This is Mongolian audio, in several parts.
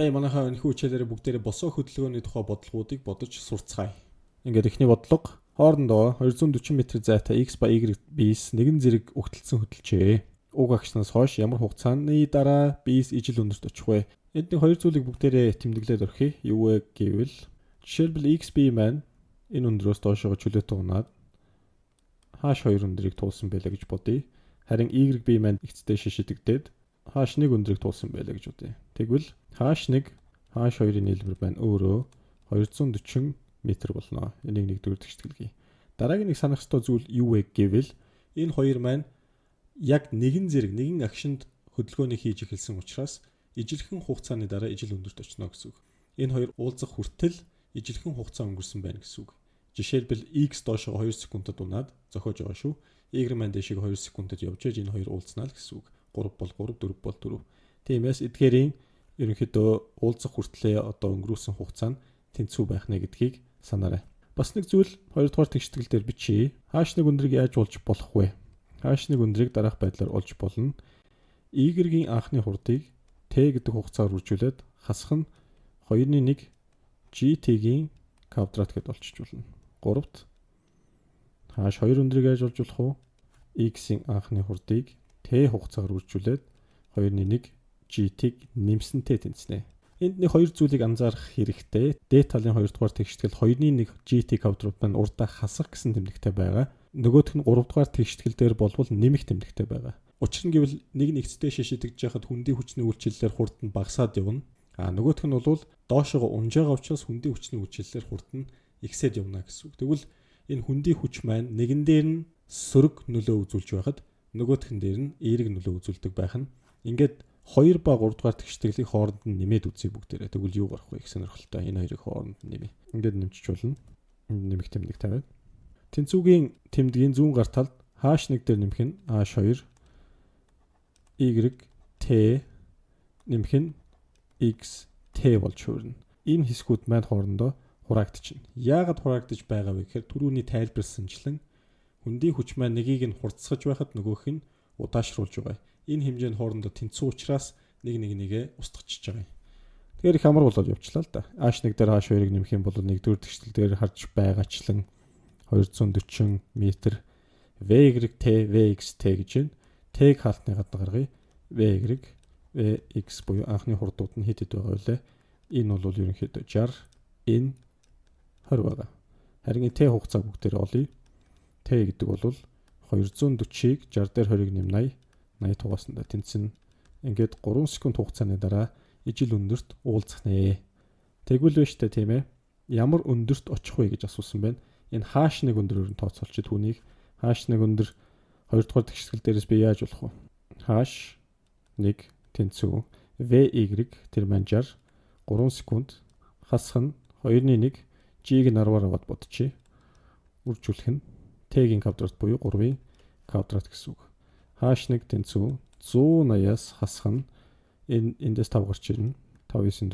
Сая манайхаа энэхүү хичээлээр бүгдээрээ босоо хөдөлгөөний тухай бодлогоодыг бодож сурцгаая. Ингээд эхний бодлого хоорондоо 240 м зайтай x ба y биес нэгэн зэрэг өгтөлдсөн хөдөлжээ. Уг агшнаас хойш ямар хугацааны дараа биес ижил өндөрт очих вэ? Энд нэг хоёр зүйлийг бүгдээрээ тэмдэглээд орхив. Юу вэ гэвэл жишээлбэл x бие маань энэ өндрөөс доошоо чөлөөтэй унаад хааш хоёр өндрийг туулсан байлаа гэж бодъё. Харин y бие маань x дэше шидэгдээд хааш нэг өндрийг туулсан байлаа гэж бодъё. Тэгвэл хааш нэг хааш хоёрын нийлбэр байна. Өөрөө 240 м болно. Энийг нэгдүгээр тэгшгэлгий. Дараагийн нэг санах ёстой зүйл юу вэ гэвэл энэ хоёр маань яг нэгэн зэрэг нэгэн агшинд хөдөлгөөнийг хийж эхэлсэн учраас ижилхэн хугацааны дараа ижил өндөрт очно гэсэн үг. Энэ хоёр уулзах хүртэл ижилхэн хугацаа өнгөрсөн байна гэсэн үг. Жишээлбэл x доошоо 2 секундэд унаад зохиож байгаа шүү. Y маань дэшиг 2 секундэд явж ээж энэ хоёр уулзнаа л гэсэн үг. 3 бол 3, 4 бол 4. Тиймээс эдгээрийн ерөнхийдөө уулзах хүртлээр одоо өнгөрүүлсэн хугацаа нь тэнцүү байх нэ гэдгийг санаарай. Бас нэг зүйл 2 дугаар тэгштгэл дээр бичиж хааш нэг өндрийг яаж олж болох вэ? Хааш нэг өндрийг дараах байдлаар олж болно. Y-ийн анхны хурдыг t гэдэг хугацаар үржүүлээд хасах нь 2-1 gt-ийн квадрат гэдээ олчиж болно. 3-т хааш 2 өндрийг яаж олж болох вэ? X-ийн анхны хурдыг t хугацаар үржүүлээд 2-1 gt-ийг нэмсэнтэй тэнцэнэ. Энд нэг хоёр зүйлийг анзаарах хэрэгтэй. D талын 2 дугаар тэгштгэл 2-1 gt квадрат маань урдаа хасах гэсэн тэмдэгтэй байгаа. Нөгөөх нь 3 дугаар тэгштгэл дээр болвол нэмэх тэмдэгтэй байгаа. Учир нь гэвэл нэг нь x дэше шидэгдэж байхад хүндийн хүчний үйлчлэлээр хурд нь багасаад явна. Нөгөөх нь бол доошоо унж байгаа учраас хүндийн хүчний үйлчлэлээр хурд нь ихсээд явна гэсэн үг. Тэгвэл энэ хүндийн хүч маань нэгэн дээр нь сөрөг нөлөө үзүүлж байхад нөгөөхөн дээр нь эерэг нөлөө үзүүлдэг байх нь. Ингээд 2 ба 3 дугаар тэгштэглийг хооронд нь нэмээд үзье бүгдээрээ. Тэгвэл юу гарах вэ гэх сонирхолтой. Энэ хоёрыг хооронд нь нэмье. Ингээд нэмчих болно. Нэмэх тэмдэг тавиад. Тэнцүүгийн тэмдгийн зүүн гар талд хааш нэг дээр нэмэх нь h2 y t нэмэх нь x t болж хуурна. Энэ хэсгүүд маань хоорондоо хураагдчихна. Яагаад хураагдаж байгаа вэ гэхээр түрүүний тайлбарсанчлан хүндийн хүч маань нэгийг нь хурцсаж байхад нөгөөх нь удаашруулж байгаа. Энэ хэмжээний хоорондоо тэнцүү учраас нэгээ устгachж байгаа юм. Тэгэхээр их амар болоод явчлаа л да. H1 дээр H2-ыг нэмэх юм бол нэгдүгээр тэгштэл дээр харж байгаачлан 240 м VYT VXT гэж байна. T-г хаалтны гадна гаргая. VY VX буюу анхны хурдууд нь хэд байгаа вэ? Энэ бол ерөнхийдөө 60 энэ 20 байгаа. Харин T хугацаа бүгдээр олъё. T гэдэг бол 240-ыг 60 дээр 20-ыг нэм 80 тугаасандаа тэнцэн. Ингээд 3 секунд хугацааны дараа ижил өндөрт уулзах нэ. Тэгвэл вэ штэ тийм ээ. Ямар өндөрт очих вэ гэж асуусан байна. Энэ хааш нэг өндөрөөр нь тооцоолчих түүнийг. Хааш нэг өндөр 2 дугаар тэгштгэл дээрээс би яаж болох вэ? Хааш нэг тэнцүү VY тэр маань 60 3 секунд хасах нь 2-1 G-г нь 10-аар аваад бодчихъя. Үржүүлэх нь T-гийн квадрат буюу 3-ийн квадрат гэсэн үг. Хааш нэг тэнцүү 180-аас хасах нь эндээс 5 гарч ирнэ. 5-9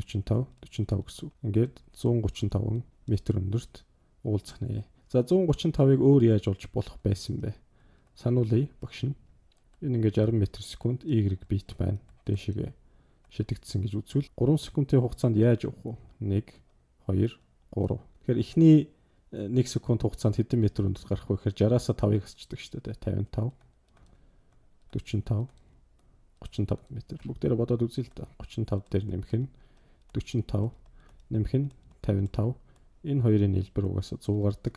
45 гэсэн үг. Ингээд 135 м өндөрт уулзах нэ. За 135-ыг өөр яаж олж болох байсан бэ? Сануулъя багш нь. Энэ ингээд 60 м/сек y бит байна. Дэшигээ шидэгдсэн гэж үзвэл 3 секундын хугацаанд яаж явах вэ? 1 2 3. Тэгэхээр эхний 1 секунд хугацаанд хэдэн метр өндөрт гарах вэ гэхээр 60-аас 5-ыг хасчихдаг шүү дээ. 55 45 35 м. Бүгдээрээ бодоод үзье л да. 35 дээр нэмэх нь 45 нэмэх нь 55. Энэ хоёрын нийлбэр угаасаа 100 гардаг.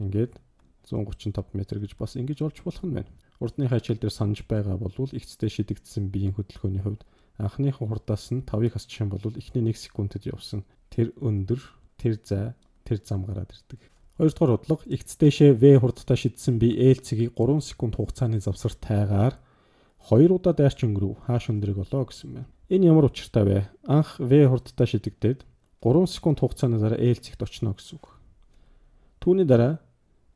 Ингээд 135 м гэж бас ингэж олж болох нь байна. Урдны хачаал дээр санаж байгаа бол ихцтэй шидэгдсэн биеийн хөдөлгөөний хувьд анхныхан хурдаас нь 5-ыг хасчих юм бол эхний 1 секундэд явсан тэр өндөр, тэр зай, тэр зам гараад ирдэг. Хоёрдугаар бодлого ихцтэйшээ V хурдтай шидсэн бие ээлцгийг 3 секунд хугацааны завсар тайгаар 2 удаа дайрч өнгөрөв хааш өндрийг олоо гэсэн байна. Энэ ямар учиртай вэ? Анх V хурдтай шидэгдээд 3 секунд хугацааны дараа ээлцэгт очно гэсэн үг. Түүний дараа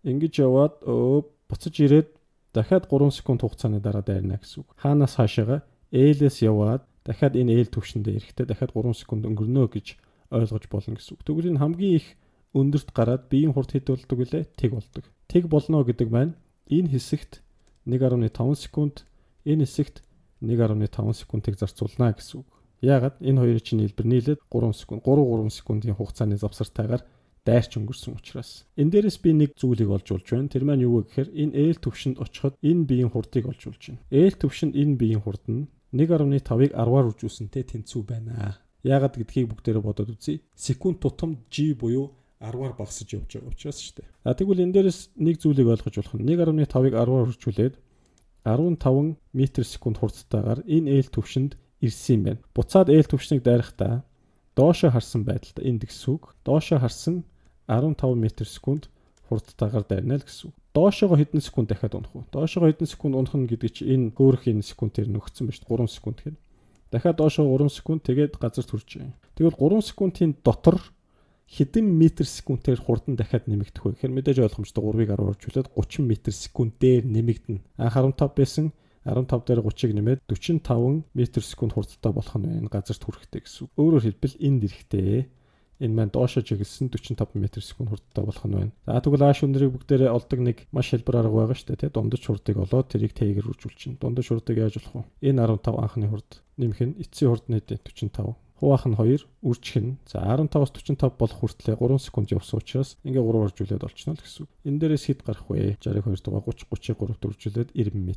ингэж яваад буцаж ирээд дахиад 3 секунд хугацааны дараа дайрна гэсэн үг. Хаанаас хаашаага ээлээс яваад дахиад энэ ээл түвшиндээ ирэхдээ дахиад 3 секунд өнгөрнө гэж ойлгож болно гэсэн үг. Тэгвэл энэ хамгийн их өндөрт гараад биеийн хурд хэд болдог вүлээ? Тэг болдог. Тэг болно гэдэг маань энэ хэсэгт 1.5 секунд, энэ хэсэгт 1.5 секундыг зарцуулна гэсэн үг. Яагаад энэ хоёрын чинь нийлбэр нийлээд 3 секунд, 3 секундын хугацааны завсартайгаар дайрч өнгөрсөн учраас. Энэ дээрээс би нэг зүйлийг олж болж байна. Тэр маань юу вэ гэхээр энэ L төвшөнд очиход энэ биеийн хурдыг олж болж байна. L төвшөнд энэ биеийн хурд нь 1.5-ыг 10-аар үржүүлсэнтэй тэнцүү байна. Яагаад гэдгийг бүгдээрээ бодоод үзье. Секунд тутамд G буюу 10-аар багасж явж байгаа учраас шүү дээ. Тэгвэл энэ дээрээс нэг зүйлийг ойлгож болох нь 1.5-ыг 10-аар үржүүлээд 15 м/сек хурдтайгаар энэ L төвшөнд ирсэн юм байна. Буцаад L төвшнийг дайрахдаа доошоо харсан байдалтай энэ гэсэн үг. Доошоо харсан 15 м/сек хурдтайгаар дайрна л гэсэн үг. Доошоогоо хэдэн секунд дахиад унах вэ? Доошоогоо хэдэн секунд унах нь гэдэг чинь энэ хөөх энэ секундээр нөхцөн ба шүү дээ. 3 секунд гэхэд. Дахиад доошоо 3 секунд тэгээд газар төрж байгаа. Тэгвэл 3 секундын дотор хэдэн м/сек-ээр хурдан дахиад нэмэгдэх вэ? Тэгэхээр мэдээж ойлгомжтой 3-ыг 10-аар үржүүлээд 30 м/сек-ээр нэмэгдэнэ. Анх 15 байсан 15 дээр 30-ыг нэмээд 45 м/сек хурдтай болох нь байна. Газарт хүрэхтэй гэсэн үг. Өөрөөр хэлбэл энд ирэхтэй энэ маань доошоо чиглэсэн 45 м/сек хурдтай болох нь байна. Тэгвэл ааш өндрийг бүгдээрээ олдог нэг маш хэлбэр арга байгаа шүү дээ. Дундаж хурдыг олоод тэрийг T-гээр үржүүлчихнэ. Дундаж хурдыг яаж болох вэ? Энэ 15 анхны хурд нэмэх нь эцсийн хурдны 45. Хуваах нь 2, үржих нь. 15-аас 45 болох хүртлээр 3 секунд явсан учраас ингээ 3 оржуулээд олчихно л гэсэн үг. Энэ дээрээс хэд гарах вэ? 62 дугаар 30, 33-т үржүүлээд 90 м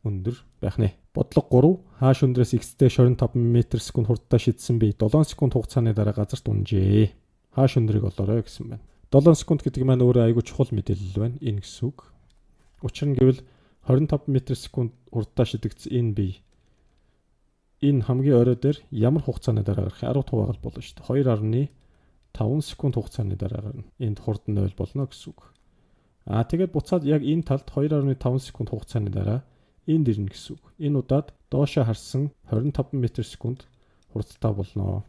өндөр байх нэ. Бодлого 3. Хааш өндрөөс x-тэй 25 м/сек хурдтай шидсэн би 7 секунд хугацааны дараа газарт унжээ. Хааш өндрийг олоорой гэсэн байна. 7 секунд гэдэг маань өөрөө айгүй чухал мэдээлэл байна. Энэ гэсэн үг. Учир нь гэвэл 25 м/сек хурдтай шидэгдсэн энэ бие энэ хамгийн орой дээр ямар хугацааны дараа гарах 10 хуваагаад болно шүү дээ. 2.5 секунд хугацааны дараа гарна. Энд хурд 0 болно гэсэн үг. Тэгээд буцаад яг энэ талд 2.5 секунд хугацааны дараа энд ирнэ гэсэн үг. Энэ удаад доошоо харсан 25 м/сек хурдтай болно.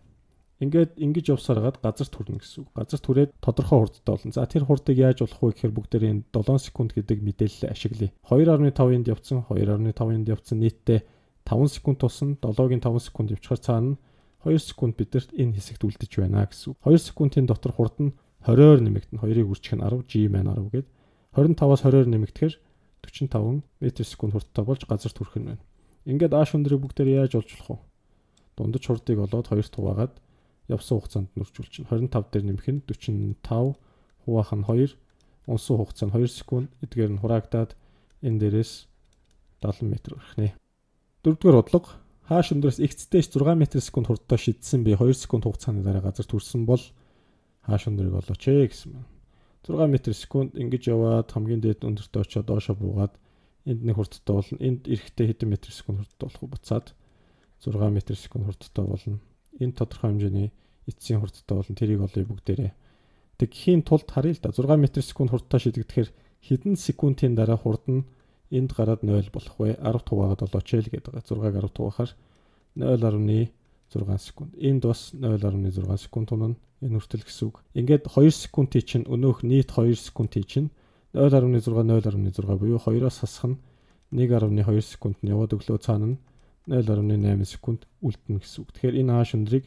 Ингээд ингэж явсараад газарт хүрнэ гэсэн үг. Газарт хүрээд тодорхой хурдтай болно. Тэр хурдыг яаж олох вэ гэхээр бүгдээрээ энэ 7 секунд гэдэг мэдээлэлээ ашиглая. 2.5-нд явцсан, 2.5-нд явцсан нийтдээ 5 секунд тусна 7-гийн 5 секунд явчихаар цаана 2 секунд бидэрт энэ хэсэгт үлдэж байна гэсэн үг. 2 секундын дотор хурд нь 20-оор нэмэгдэнэ. 2-ыг үржих нь 10, G маань 10 гээд 25-аас 20-оор нэмэгдэхээр 45 м/сек хурдтай болж газарт хүрэх нь байна. Ингээд ааш өндрийг бүгдээр яаж олж болох вэ? Дундаж хурдыг олоод 2-т хуваагаад явсан хугацаанд нь үржүүлчихнэ. 25 дээр нэмэх нь 45, хуваах нь 2, унсан хугацаа нь 2 секунд, эдгээр нь хураагдаад энэ дээрээс 70 м гарах нэ. Дөрөвдүгээр бодлого хааш өндрөөс x-тэй 6 м/сек хурдтай шидсэн би 2 секунд хугацааны дараа газарт хүрсэн бол хааш өндрийг олооч гэсэн байна. 6 м/сек ингэж яваад хамгийн дээд өндөртөө очиод доошоо буугаад энд нэг хурдтай болно. Энд эрэхтэй хэдэн м/сек хурдтай болох вэ? Буцаад 6 м/сек хурдтай болно. Энэ тодорхой хэмжээний эцсийн хурдтай болно. Тэрийг олъё бүгдээрээ. Тэгэхийн тулд харъя л да 6 м/сек хурдтай шидэгдэхээр хэдэн секундын дараа хурд нь энд гараад 0 болох вэ? 10 хуваагаад олооч л гэдэг байгаа. 6-г 10 хуваахаар 0.6 секунд. Энд бас 0.6 секунд тунана. Энэ хүртэл гэсэн үг. Ингээд 2 секундын чинь өнөөх нийт 2 секундын чинь 0.6 буюу 2-оос хасах нь 1.2 секунд нь яваад өглөө цаана нь 0.8 секунд үлдэнэ гэсэн үг. Тэгэхээр энэ хааш өндрийг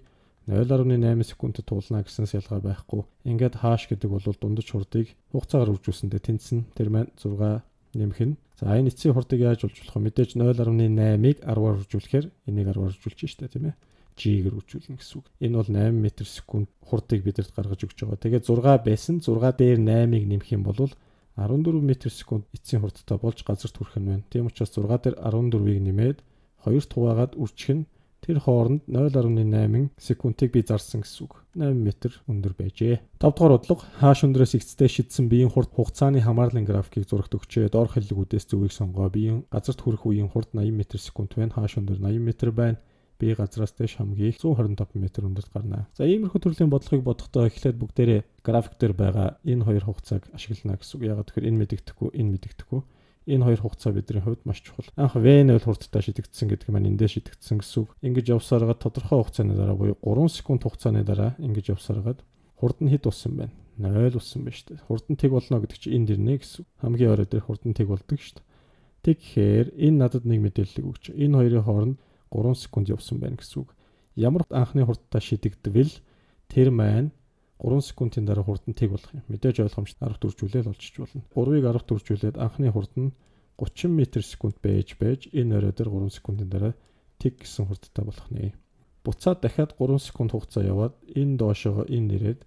0.8 секундэд туулна гэсэн ялгаа байхгүй. Ингээд хааш гэдэг бол дундаж хурдыг хугацаагаар үржүүлсэндээ тэнцэн. Тэр маань 6 нэмэх нь. Энэ эцсийн хурдыг яаж олж болох вэ? Мэдээж 0.8-ыг 10-аар үржүүлэхээр энийг 10-аар үржүүлж штэ тийм ээ. G-гээр үржүүлнэ гэсэн үг. Энэ бол 8 м/сек хурдыг бидэнд гаргаж өгч байгаа. Тэгээд 6 байсан. 6 дээр 8-ыг нэмэх юм бол 14 м/сек эцсийн хурдтай болж газарт хүрэх нь байна. Тийм учраас 6 дээр 14-ийг нэмээд 2-т хуваагаад үржих нь тэр хооронд 0.8 секундыг би зарсан гэсэн үг. 8 м өндөр байжээ. 5 дугаар бодлого хааш өндрөөс x-тэй шидсэн биеийн хурд хугацааны хамаарлын графикийг зурагт өгчээ. Доор хэллэгүүдээс зөвийг сонгоо. Биеийн газарт хүрэх үеийн хурд 80 м/сек байна. Хааш өндөр 80 м байна. Бие газраас дэш хамгийн их 125 м өндөрт гарна. Иймэрхүү төрлийн бодлогыг бодохдоо эхлээд бүгдээрээ график дээр байгаа энэ хоёр хугацааг ашиглана гэсэн үг. Ягаад гэхээр энэ мэдэгдэхгүй, энэ мэдэгдэхгүй. Энэ хоёр хугацаа бидний хувьд маш чухал. Анх V0 хурдтай шидэгдсэн гэдэг маань эндээ шидэгдсэн гэсэн үг. Ингэж явсараад тодорхой хугацааны дараа буюу 3 секунд хугацааны дараа ингэж явсараад хурд нь хэд болсон байна? 0 болсон байна шүү дээ. Хурд нь тэг болно гэдэг чинь энд ирнэ гэсэн үг. Хамгийн орой дээр хурд нь тэг болдог шүү дээ. Тэгэхээр энэ надад нэг мэдээлэл өгч. Энэ хоёрын хооронд 3 секунд явсан байна гэсэн үг. Ямар анхны хурдтай шидэгдвэл тэр маань 3 секундын дараа хурд нь тэг болох юм. Мэдээж ойлгомжтой 10 төржүүлээд олчиж болно. 3-ыг 10 төржүүлээд анхны хурд нь 30 м/сек байж энэ орой дээр 3 секундын дараа тэг гэсэн хурдтай болох нэ. Буцаад дахиад 3 секунд хугацаа яваад энэ доошоо энэ нэрээд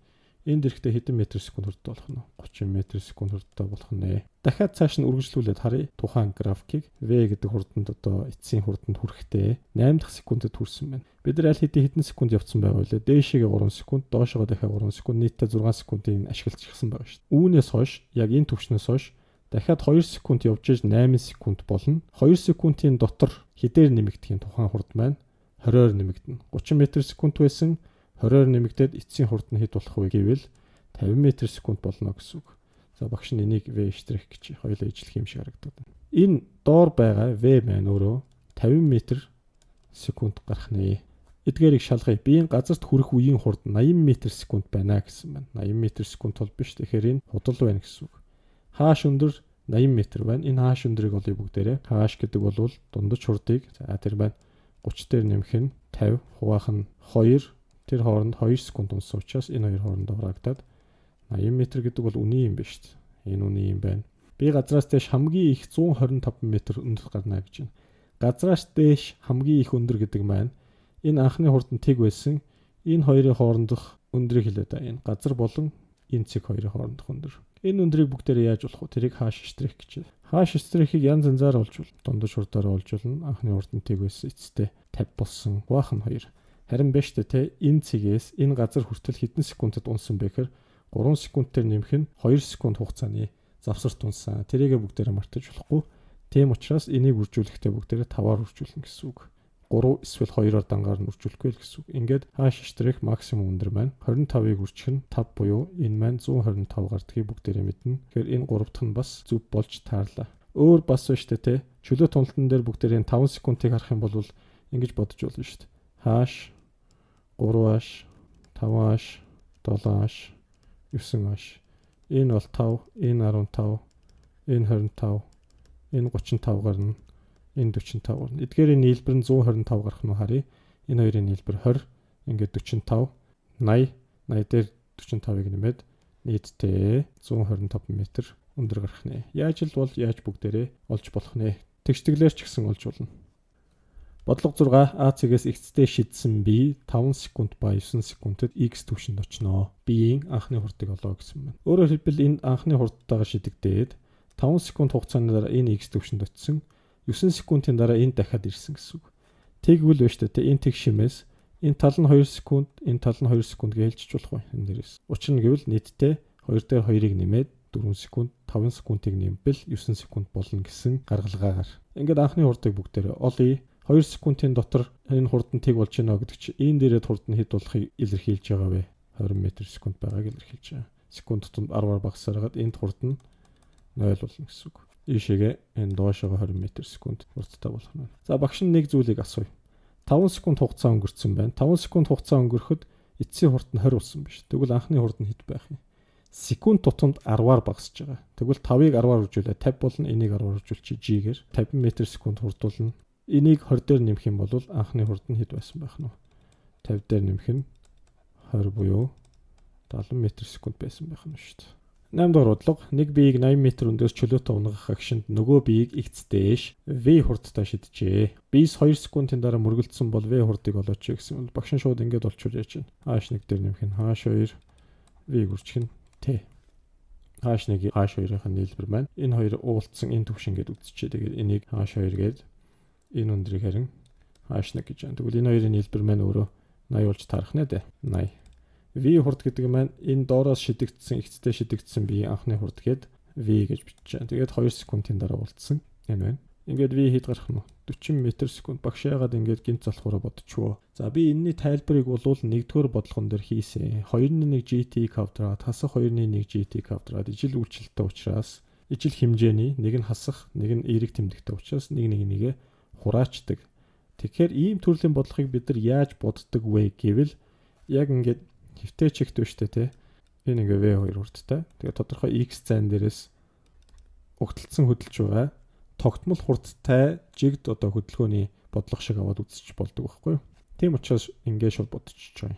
энд ирэхдээ хэдэн метр секунд хүртэл болох нь 30 метр секунд хүртэл болох нэ. Дахиад цааш нь үргэлжлүүлээд харъя. Тухайн графикийг V гэдэг хурданд одоо эцсийн хурданд хүрэхдээ 8 дахь секундэд хүрсэн байна. Бид нар аль хэдийн хэдэн секунд явцсан байгаа вэ? Дээшээгээ 3 секунд, доошоогоо дахиад 3 секунд, нийтдээ 6 секундын ашиглажчихсан байгаа шүү дээ. Үүнээс хойш яг энэ түвшнээс хойш дахиад 2 секунд явж иж 8 секунд болно. 2 секундын дотор хэдээр нэмэгдэхийн тухайн хурд маань 20-оор нэмэгдэнэ. 30 метр секунд байсан 20-оор нэмэгдээд эцсийн хурд нь хэд болох вэ гэвэл 50 метр секунд болно гэсэн үг. За багш нь энийг V' гэж хоёулаа ижлэх юм шиг харагдаад байна. Энэ доор байгаа V маань өөрөө 50 метр секунд гарах нэ. Эдгээрийг шалгая. Биеийн газарт хүрэх үеийн хурд 80 метр секунд байна гэсэн байна. 80 метр секунд бол биш. Тэгэхээр энэ худал байна гэсэн үг. Хааш өндөр 80 метр байна. Энэ хааш өндрийг олъё бүгдээрээ. Хааш гэдэг бол дундаж хурдыг тэр байна. 30 дээр нэмэх нь 50, хуваах нь 2, тэр хооронд 2 секунд унсан учраас энэ хоёр хоорондоо хураагдаад 80 метр гэдэг бол үний юм биш шүү дээ. Энэ үний юм байна. Би газраас дээш хамгийн их 125 метр өндөр гарна гэж байна. Газраас дээш хамгийн их өндөр гэдэг маань энэ анхны хурдан тэг байсан. Энэ хоёрын хоорондох өндрийг хэлээд байгаа. Энэ газар болон энэ цэг хоёрын хоорондох өндөр. Энэ өндрийг бүгдээрээ яаж болох вэ? Тэрийг хааш штрих гэж байна. Хааш штрихийг янз янзаар олж болно. Дундаж хурдаар олж болно. Анхны хурдан тэг байсан эцэстээ 50 болсон. Хуваах нь 2. Харин биш үү те энэ цэгээс энэ газар хүртэл хэдэн секундэд унсан бэ гэхээр 3 секундээр нэмэх нь 2 секунд хугацааны завсарт унсан. Тэрийгэ бүгдээрээ мартаж болохгүй. Тийм учраас энийг үржүүлэхдээ бүгдээрээ 5-аар үржүүлнэ гэсэн үг. 3 эсвэл 2-оор дангаар нь үржүүлэхгүй л гэсэн үг. Ингээд хааш штрих максимум өндөр маань 25-ыг үржих нь 5 буюу энэ маань 125 гардгийг бүгдээрээ мэднэ. Тэгэхээр энэ 3 дахь нь бас зөв болж таарлаа. Өөр бас байна шүү дээ те. Чөлөө туналтан дээр бүгдээрээ 5 секундыг харах юм бол ингэж бодож болно шүү дээ. Хааш 3-аш 5-аш 7-аш 9-аш энэ бол 5, энэ 15, энэ 25, энэ 35 гарна. Энэ 45 гарна. Эдгээрийн нийлбэр нь 125 гарах нь харъя. Энэ хоёрын нийлбэр 20, ингээд 45, 80, 80 дээр 45-ыг нэмээд нийтдээ 125 метр өндөр гарах нэ. Яаж л бол яаж бүгдээрээ олж болох нэ. Тэгштэглэр ч гэсэн олж болно. Бодлого 6 А цэгээс X-тэй шидсэн бие 5 секунд ба 9 секундэд X түвшинд очноо. Биеийн анхны хурдыг олоо гэсэн байна. Өөрөөр хэлбэл энэ анхны хурдтайгаа шидэгдээд 5 секунд хугацааны дараа энэ X түвшинд очисон. 9 секундын дараа энэ дахиад ирсэн гэсэн үг. Тэгвэл байна шүү дээ. Энэ тэг шимээс энэ тал нь 2 секунд, энэ тал нь 2 секунд гэлжиж болох бай энэ дээрээс. Учир нь гэвэл нийтдээ 2 дээр 2-ыг нэмээд 4 секунд, 5 секундыг нэмбэл 9 секунд болно гэсэн гаргалгаагаар. Ингээд анхны хурдыг бүгдээрээ олъё. 2 секундын дотор энэ хурдан тэг болж байна гэдэг чинь энэ дээрээ хурд нь хэд болохыг илэрхийлж байгаа вэ? 20 м секунд байгааг илэрхийлж байгаа. Секунд тутамд 10-аар багасаар хагаад энэ хурд нь 0 болно гэсэн үг. Ийшээгээ энэ доошоогоо 20 м секунд хурдтай болох нь. За багш нь нэг зүйлийг асууя. 5 секунд хугацаа өнгөрцөн байна. 5 секунд хугацаа өнгөрөхөд эцсийн хурд нь 20 болсон биш. Тэгвэл анхны хурд нь хэд байх юм? Секунд тутамд 10-аар багасж байгаа. Тэгвэл 5-ыг 10-аар үржүүлээ 50 болно. Энийг 10-аар үржүүлчих G-гээр 50 м секунд хурдуулна. Энийг 20 дээр нэмэх юм бол анхны хурд нь хэд байсан байх нь вэ? 50 дээр нэмэх нь 20 буюу 70 м секунд байсан байх нь шүү дээ. 8 дахь бодлого нэг биеийг 80 м өндөөс чөлөөтэй унгах агшинд нөгөө биеийг X дээш V хурдтай шидэжээ. Биес 2 секундын дараа мөргөлдсөн бол V хурдыг олооч гэсэн бол багш нь шууд ингэж олчур яаж байна. H1 дээр нэмэх нь H2 V үржих нь T. H1-ийг H2-ын нийлбэр маань энэ хоёр уулзсан энэ түвшин гээд үзчихээ. Тэгээд энийг H2 гээд энэ өндрийг харин H1 гэж байна. Тэгвэл энэ хоёрын нийлбэр маань өөрөө 80 болж таарах нэ дээ. 80. V хурд гэдэг маань энэ доороос шидэгдсэн, X-тэй шидэгдсэн биеийн анхны хурд гээд V гэж бичиж байна. Тэгээд 2 секундын дараа уулзсан. Энэ байна. Ингээд V хэд гарах нь вэ? 40 м секунд багш яагаад ингээд гинт залхуураа бодчихвоо. За би энэний тайлбарыг бол 1-р бодлогон дээр хийсэн. 2-1 GT квадрат, хасах 2-1 GT квадрат ижил үйлчлэлтэй учраас ижил хэмжээний нэг нь хасах, нэг нь эерэг тэмдэгтэй учраас нэг хураачдаг. Тэгэхээр ийм төрлийн бодлогыг бид нар яаж боддог вэ гэвэл яг ингээд хэвтэй чигт биштэй те. Энэ ингээ V2 хурдтай. Тэгээ тодорхой X зайн дээрээс угталцсан хөдөлж байгаа тогтмол хурдтай жигд одоо хөдөлгөөний бодлого шиг аваад үзчих болдог байхгүй юу? Тийм учраас ингээ шууд бодчих жоо.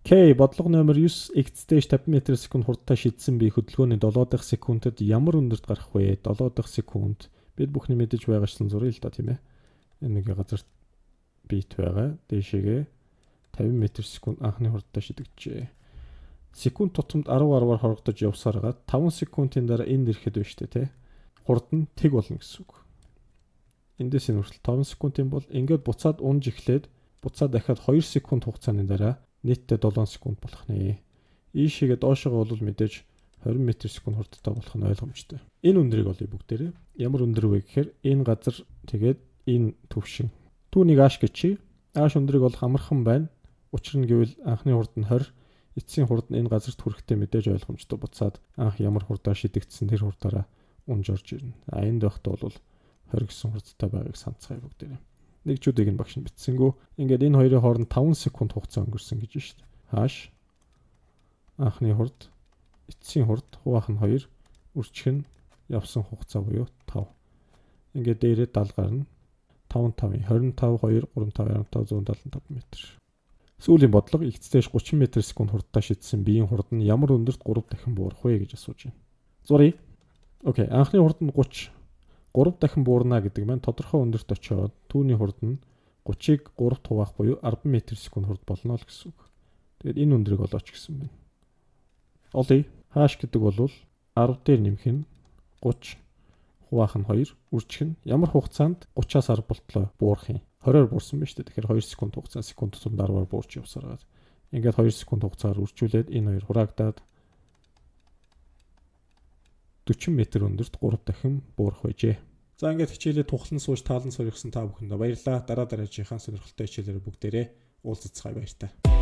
К бодлого номер 9 X-тэй 50 м секунд хурдтай шидсэн бие хөдөлгөөний 7 дахь секундэд ямар өндөрт гарах вэ? 7 дахь секунд. Бид бүхний мэдэж байгаачлан зуръя л да тийм ээ. Энэ нэг газар бит байгаа. Дээшээгээ 50 м/сек анхны хурдтай шидэгджээ. Секунд тутамд 10-10-аар хорогдож явсаар гаад 5 секундын дараа энд ирэхэд байна шүү дээ, тэ. Хурд нь тэг болно гэсэн үг. Эндээс энэ хүртэл 5 секундын бол ингээд буцаад унж эхлээд буцаад дахиад 2 секунд хугацааны дараа нийтдээ 7 секунд болох нэ. Ийшээгээ доошоогоо бол мэдээж 20 м/сек хурдтай болох нь ойлгомжтой. Энэ өндрийг олъё бүгдээрээ. Ямар өндөр вэ гэхээр энэ газар тэгээд энэ төвшин. Түүнийг ааш гэчи. Ааш өндрийг бол амархан байна. Учир нь гэвэл анхны хурд нь 20, эцсийн хурд нь энэ газарт хүрэхдээ мэдээж ойлгомжтой. Буцаад анх ямар хурдаар шидэгдсэн тэр хурдаараа унж орж ирнэ. Энд байхдаа бол 20 гэсэн хурдтай байгааг санацгаая бүгдээрээ. Нэгжүүдийг нь багш нь бичсэнгүү. Ингээд энэ хоёрын хооронд 5 секунд хугацаа өнгөрсөн гэж байна шүү дээ. Хааш анхны хурд, эцсийн хурд, хуваах нь 2, үржих нь явсан хугацаа буюу 5. Ингээд дээрээ 70 гарна. 5-5, 25, 2, 35, 25, 175 м. Сүүлийн бодлого x-дээш 30 м/сек хурдтай шидсэн биеийн хурд нь ямар өндөрт 3 дахин буурах вэ гэж асууж байна. Зуръя. Окей, анхны хурд нь 30. 3 дахин буурна гэдэг маань тодорхой өндөрт очиод түүний хурд нь 30-ыг 3-т хуваах буюу 10 м/сек хурд болно л гэсэн үг. Тэгээд энэ өндрийг олооч гэсэн байна. Олъё. Хааш гэдэг бол 10 дээр нэмэх нь 30, хуваах нь 2, үржих нь ямар хугацаанд 30-аас 10 болтлоо буурах юм. 20-оор буурсан байна шүү дээ. Тэгэхээр 2 секунд хугацаа секунд тутамд 10-аар буурч явсараад. Ингээд 2 секунд хугацаагаар үржүүлээд энэ хоёр хураагдаад 40 м өндөрт 3 дахин буурах байжээ. За ингээд хичээлээ тухлан сууж таалан сорьсон та бүхэндээ баярлалаа. Дараа дараагийн сонирхолтой хичээлээр бүгдээрээ уулзцгаая баяр та.